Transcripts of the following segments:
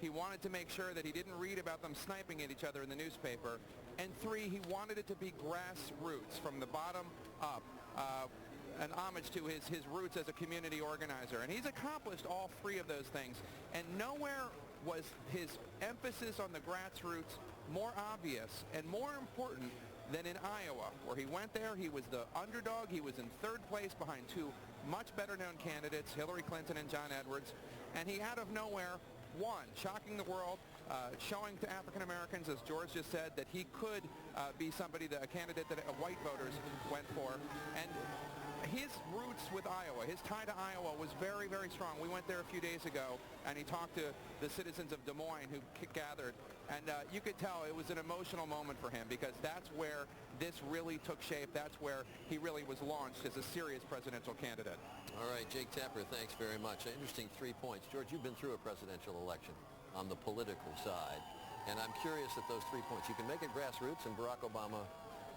he wanted to make sure that he didn't read about them sniping at each other in the newspaper. And 3, he wanted it to be grassroots, from the bottom up, an homage to his roots as a community organizer. And he's accomplished all 3 of those things. And nowhere was his emphasis on the grassroots more obvious and more important than in Iowa, where he went there. He was the underdog. He was in 3rd place behind 2 much better-known candidates, Hillary Clinton and John Edwards. And he, out of nowhere, won, shocking the world, showing to African Americans, as George just said, that he could be somebody, a candidate that white voters went for. And his roots with Iowa, his tie to Iowa was very, very strong. We went there a few days ago, and he talked to the citizens of Des Moines who gathered. And you could tell it was an emotional moment for him, because that's where this really took shape. That's where he really was launched as a serious presidential candidate. All right, Jake Tapper, thanks very much. Interesting 3 points. George, you've been through a presidential election on the political side, and I'm curious at those 3 points. You can make it grassroots, and Barack Obama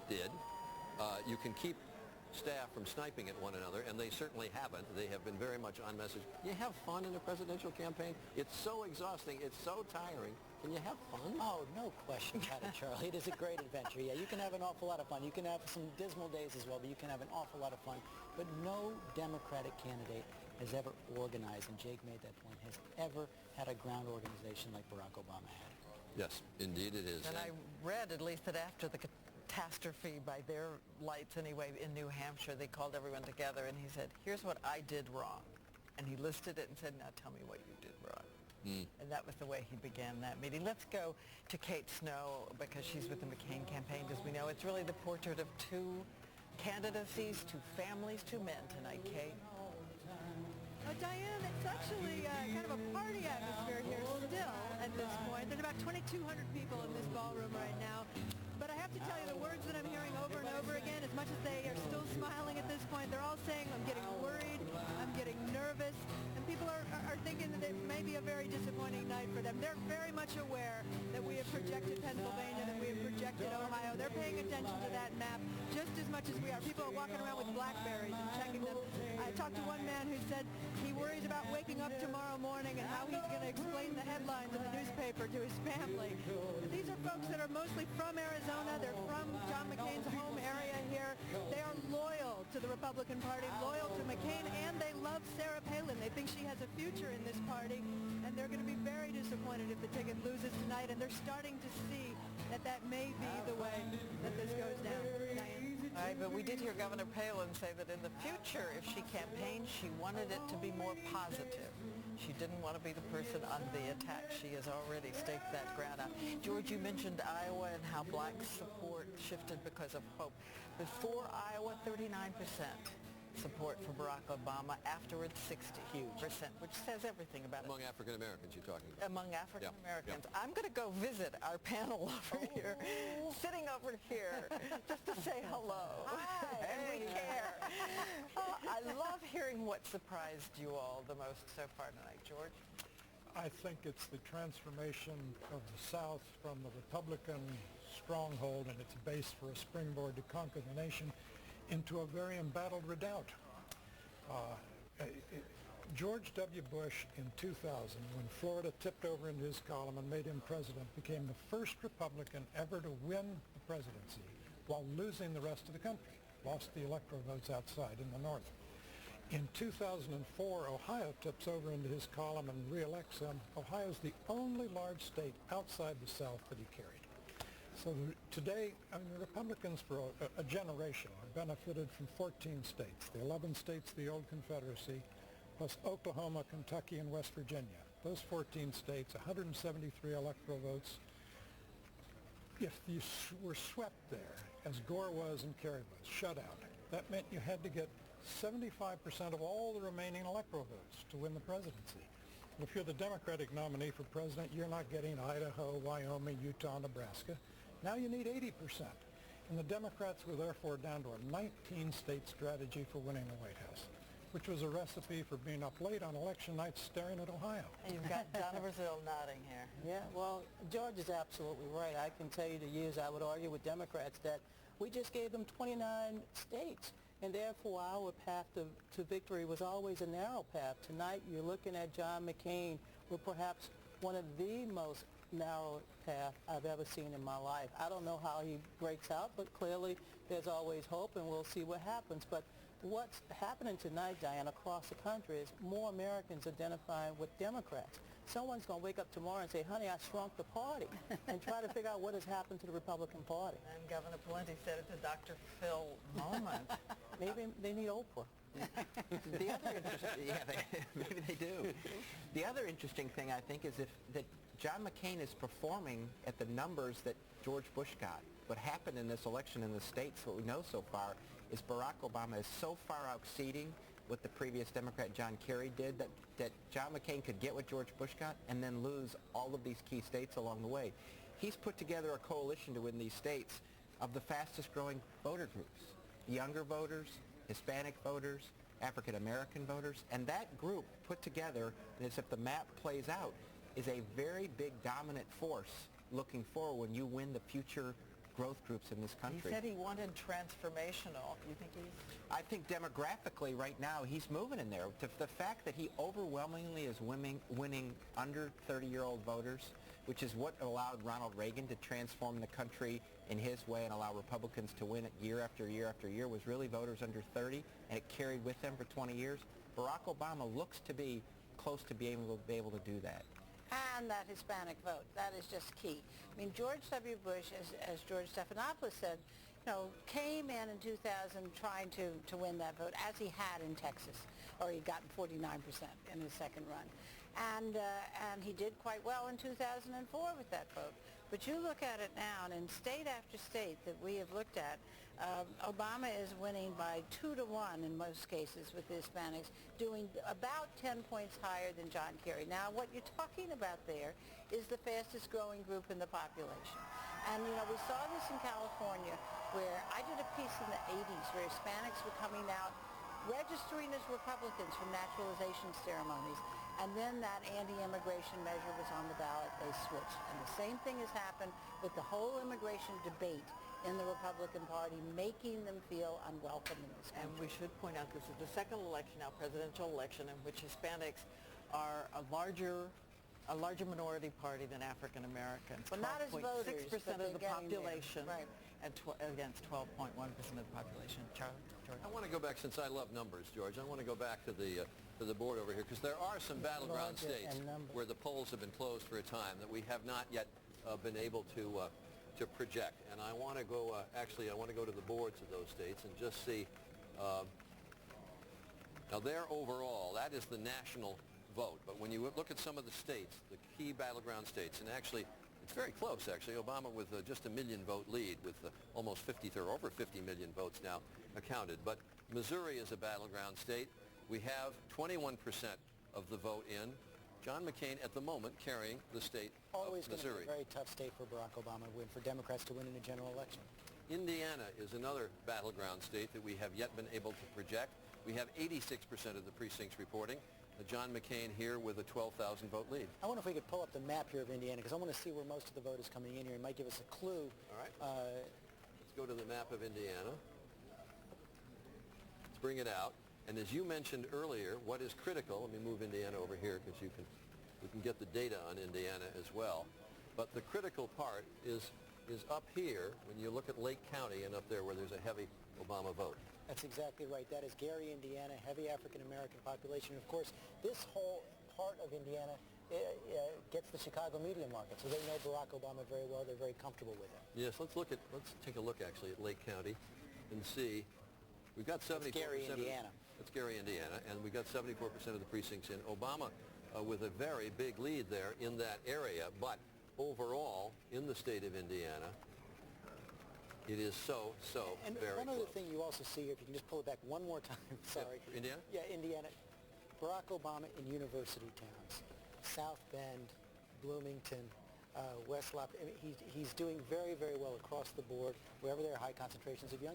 did. You can keep staff from sniping at one another, and they certainly haven't. They have been very much on message. You have fun in a presidential campaign? It's so exhausting. It's so tiring. Can you have fun? Oh, no question about it, Charlie. It is a great adventure. Yeah, you can have an awful lot of fun. You can have some dismal days as well, but you can have an awful lot of fun. But no Democratic candidate has ever organized, and Jake made that point, has ever had a ground organization like Barack Obama had. Yes, indeed it is. And I read, at least, that after the catastrophe, by their lights anyway, in New Hampshire, they called everyone together, and he said, here's what I did wrong. And he listed it and said, now tell me what you did wrong. And that was the way he began that meeting. Let's go to Kate Snow, because she's with the McCain campaign. As we know, it's really the portrait of 2 candidacies, 2 families, 2 men tonight. Kate? Diane, it's actually kind of a party atmosphere here still at this point. There's about 2,200 people in this ballroom right now. But I have to tell you, the words that I'm hearing over and over again, as much as they are still smiling at this point, they're all saying, I'm getting worried, I'm getting nervous, and people are thinking that it may be a very disappointing night for them. They're very much aware that we have projected Pennsylvania, that we have projected Ohio. They're paying attention to that map just as much as we are. People are walking around with BlackBerries and checking them. I talked to one man who said he worries about waking up tomorrow morning and how he's going to explain the headlines in the newspaper to his family. These are folks that are mostly from Arizona. They're from John McCain's home area here. They are loyal to the Republican Party, loyal to McCain, and they love Sarah Palin. They think she has a future in this party, and they're going to be very disappointed if the ticket loses tonight, and they're starting to see that that may be the way that this goes down. Diane? All right, but we did hear Governor Palin say that in the future, if she campaigned, she wanted it to be more positive. She didn't want to be the person on the attack. She has already staked that ground out. George, you mentioned Iowa and how black support shifted because of hope. Before Iowa, 39% support for Barack Obama. Afterwards, 60%, which says everything about Among it. African Americans you're talking about. Among African Americans. Yeah. I'm going to go visit our panel over here, sitting over here, just to say hello. Hi. And we care. I love hearing what surprised you all the most so far tonight. George? I think it's the transformation of the South from the Republican stronghold and its base for a springboard to conquer the nation into a very embattled redoubt. George W. Bush in 2000, when Florida tipped over into his column and made him president, became the first Republican ever to win the presidency while losing the rest of the country. Lost the electoral votes outside in the North. In 2004, Ohio tips over into his column and re-elects him. Ohio's the only large state outside the South that he carried. So today, I mean, the Republicans for a generation have benefited from 14 states, the 11 states of the old Confederacy, plus Oklahoma, Kentucky, and West Virginia. Those 14 states, 173 electoral votes. If you were swept there, as Gore was and Kerry was, shut out, that meant you had to get 75% of all the remaining electoral votes to win the presidency. If you're the Democratic nominee for president, you're not getting Idaho, Wyoming, Utah, Nebraska. Now you need 80%. And the Democrats were therefore down to a 19-state strategy for winning the White House, which was a recipe for being up late on election night staring at Ohio. And you've got Donna Brazile nodding here. Yeah, well, George is absolutely right. I can tell you the years I would argue with Democrats that we just gave them 29 states, and therefore our path to victory was always a narrow path. Tonight you're looking at John McCain with perhaps one of the most narrow path I've ever seen in my life. I don't know how he breaks out, but clearly there's always hope, and we'll see what happens. But what's happening tonight, Diane, across the country is more Americans identifying with Democrats. Someone's going to wake up tomorrow and say, honey, I shrunk the party, and try to figure out what has happened to the Republican Party. And Governor Pawlenty said it's a Dr. Phil moment. Maybe they need Oprah. The other interesting, maybe they do. The other interesting thing, I think, is that John McCain is performing at the numbers that George Bush got. What happened in this election in the states, what we know so far, is Barack Obama is so far exceeding what the previous Democrat John Kerry did that John McCain could get what George Bush got and then lose all of these key states along the way. He's put together a coalition to win these states of the fastest growing voter groups. Younger voters, Hispanic voters, African American voters, and that group put together, as if the map plays out, is a very big dominant force looking forward when you win the future growth groups in this country. He said he wanted transformational. You think he's... I think demographically right now he's moving in there. The fact that he overwhelmingly is winning under 30-year-old voters, which is what allowed Ronald Reagan to transform the country in his way and allow Republicans to win it year after year after year, was really voters under 30, and it carried with them for 20 years. Barack Obama looks to be close to being able to do that. And that Hispanic vote, that is just key. I mean, George W. Bush, as George Stephanopoulos said, came in 2000 trying to win that vote, as he had in Texas, or he'd gotten 49% in his second run. And he did quite well in 2004 with that vote. But you look at it now, and in state after state that we have looked at, Obama is winning by 2 to 1 in most cases with the Hispanics, doing about 10 points higher than John Kerry. Now, what you're talking about there is the fastest growing group in the population. And, we saw this in California, where I did a piece in the 80s where Hispanics were coming out registering as Republicans for naturalization ceremonies. And then that anti-immigration measure was on the ballot. They switched. And the same thing has happened with the whole immigration debate in the Republican Party, making them feel unwelcome in this country. And we should point out this is the second election now, presidential election, in which Hispanics are a larger minority party than African Americans. Well, not as voters, 6% but of the they're population, getting there. Right. and against 12.1% of the population. Charlie? George? I want to go back, since I love numbers, George. I want to go back to the board over here, because there are some battleground states where the polls have been closed for a time that we have not yet been able to project. And I want to go, I want to go to the boards of those states and just see. Now, there overall, that is the national vote. But when you look at some of the states, the key battleground states, and actually, it's very close, actually. Obama with just a million-vote lead, with almost 50 or over 50 million votes now accounted. But Missouri is a battleground state. We have 21% of the vote in. John McCain, at the moment, carrying the state Always of Missouri. Going to be a very tough state for Barack Obama to win, for Democrats to win in a general election. Indiana is another battleground state that we have yet been able to project. We have 86% of the precincts reporting. John McCain here with a 12,000 vote lead. I wonder if we could pull up the map here of Indiana, because I want to see where most of the vote is coming in here. It might give us a clue. All right. Let's go to the map of Indiana. Let's bring it out. And as you mentioned earlier, what is critical, let me move Indiana over here because we can get the data on Indiana as well. But the critical part is up here when you look at Lake County and up there where there's a heavy Obama vote. That's exactly right. That is Gary, Indiana, heavy African-American population. Of course, this whole part of Indiana gets the Chicago media market, so they know Barack Obama very well. They're very comfortable with him. Yes, let's take a look actually at Lake County and see. We've got 74%. That's Gary, Indiana. That's Gary, Indiana, and we've got 74% of the precincts in. Obama with a very big lead there in that area, but overall in the state of Indiana, it is so and very one other close. thing you also see here, if you can just pull it back one more time, sorry. Yeah, Indiana? Yeah, Indiana. Barack Obama in university towns, South Bend, Bloomington, West Lafayette. I mean, he's doing very, very well across the board, wherever there are high concentrations of young